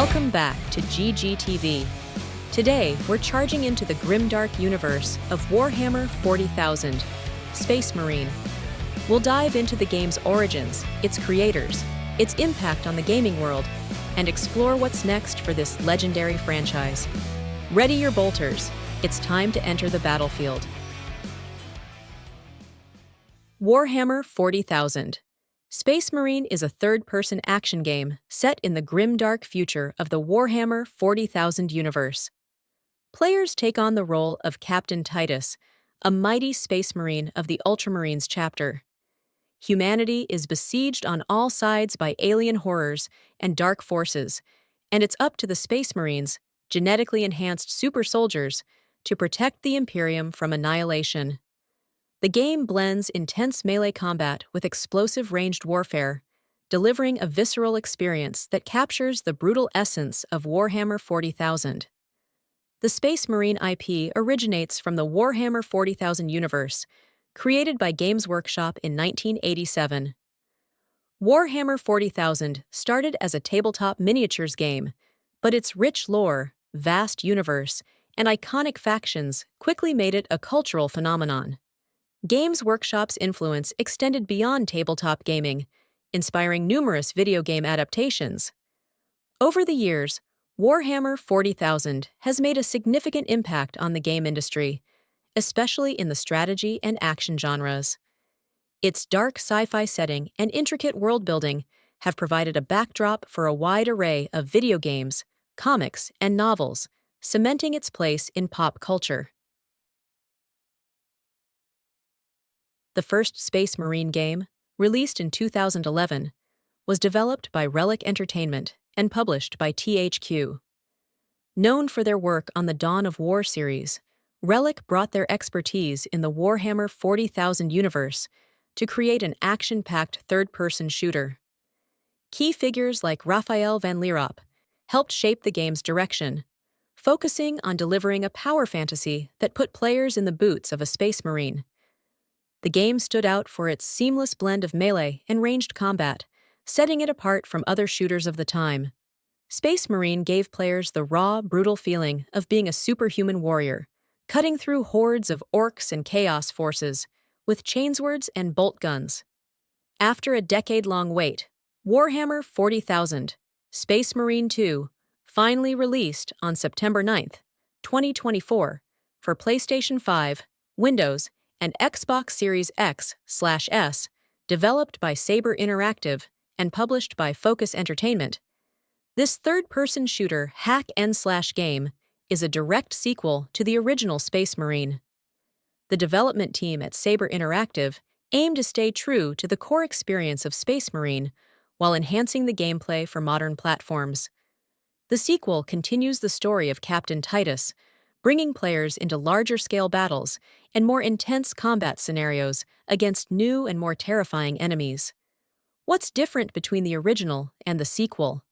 Welcome back to GGTV. Today, we're charging into the grimdark universe of Warhammer 40,000, Space Marine. We'll dive into the game's origins, its creators, its impact on the gaming world, and explore what's next for this legendary franchise. Ready your bolters, it's time to enter the battlefield. Warhammer 40,000. Space Marine is a third-person action game set in the grimdark future of the Warhammer 40,000 universe. Players take on the role of Captain Titus, a mighty Space Marine of the Ultramarines chapter. Humanity is besieged on all sides by alien horrors and dark forces, and it's up to the Space Marines, genetically enhanced super soldiers, to protect the Imperium from annihilation. The game blends intense melee combat with explosive ranged warfare, delivering a visceral experience that captures the brutal essence of Warhammer 40,000. The Space Marine IP originates from the Warhammer 40,000 universe, created by Games Workshop in 1987. Warhammer 40,000 started as a tabletop miniatures game, but its rich lore, vast universe, and iconic factions quickly made it a cultural phenomenon. Games Workshop's influence extended beyond tabletop gaming, inspiring numerous video game adaptations. Over the years, Warhammer 40,000 has made a significant impact on the game industry, especially in the strategy and action genres. Its dark sci-fi setting and intricate world-building have provided a backdrop for a wide array of video games, comics, and novels, cementing its place in pop culture. The first Space Marine game, released in 2011, was developed by Relic Entertainment and published by THQ. Known for their work on the Dawn of War series, Relic brought their expertise in the Warhammer 40,000 universe to create an action-packed third-person shooter. Key figures like Raphael van Lierop helped shape the game's direction, focusing on delivering a power fantasy that put players in the boots of a Space Marine. The game stood out for its seamless blend of melee and ranged combat, setting it apart from other shooters of the time. Space Marine gave players the raw, brutal feeling of being a superhuman warrior, cutting through hordes of orcs and chaos forces with chainswords and bolt guns. After a decade-long wait, Warhammer 40,000, Space Marine 2, finally released on September 9th, 2024, for PlayStation 5, Windows, and Xbox Series X/S, developed by Saber Interactive and published by Focus Entertainment. This third-person shooter hack-and-slash game is a direct sequel to the original Space Marine. The development team at Saber Interactive aimed to stay true to the core experience of Space Marine while enhancing the gameplay for modern platforms. The sequel continues the story of Captain Titus, bringing players into larger-scale battles and more intense combat scenarios against new and more terrifying enemies. What's different between the original and the sequel?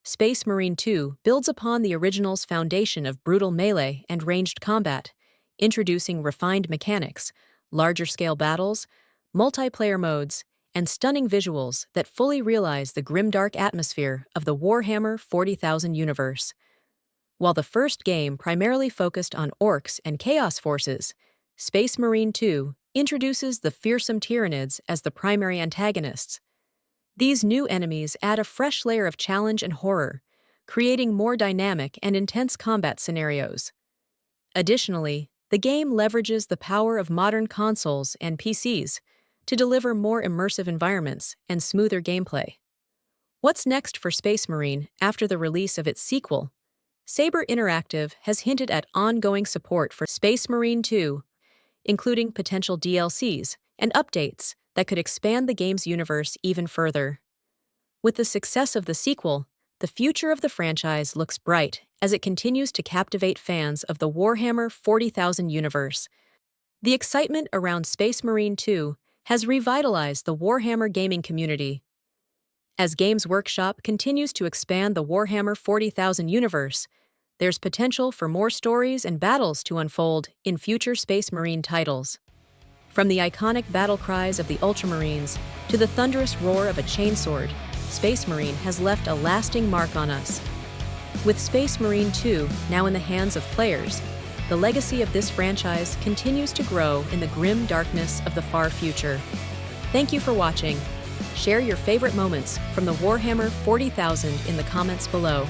Space Marine 2 builds upon the original's foundation of brutal melee and ranged combat, introducing refined mechanics, larger-scale battles, multiplayer modes, and stunning visuals that fully realize the grimdark atmosphere of the Warhammer 40,000 universe. While the first game primarily focused on orcs and chaos forces, Space Marine 2 introduces the fearsome Tyranids as the primary antagonists. These new enemies add a fresh layer of challenge and horror, creating more dynamic and intense combat scenarios. Additionally, the game leverages the power of modern consoles and PCs to deliver more immersive environments and smoother gameplay. What's next for Space Marine after the release of its sequel? Saber Interactive has hinted at ongoing support for Space Marine 2, including potential DLCs and updates that could expand the game's universe even further. With the success of the sequel, the future of the franchise looks bright as it continues to captivate fans of the Warhammer 40,000 universe. The excitement around Space Marine 2 has revitalized the Warhammer gaming community. As Games Workshop continues to expand the Warhammer 40,000 universe, there's potential for more stories and battles to unfold in future Space Marine titles. From the iconic battle cries of the Ultramarines to the thunderous roar of a chainsword, Space Marine has left a lasting mark on us, With Space Marine 2 now in the hands of players, the legacy of this franchise continues to grow in the grim darkness of the far future. Thank you for watching. Share your favorite moments from the Warhammer 40,000 in the comments below.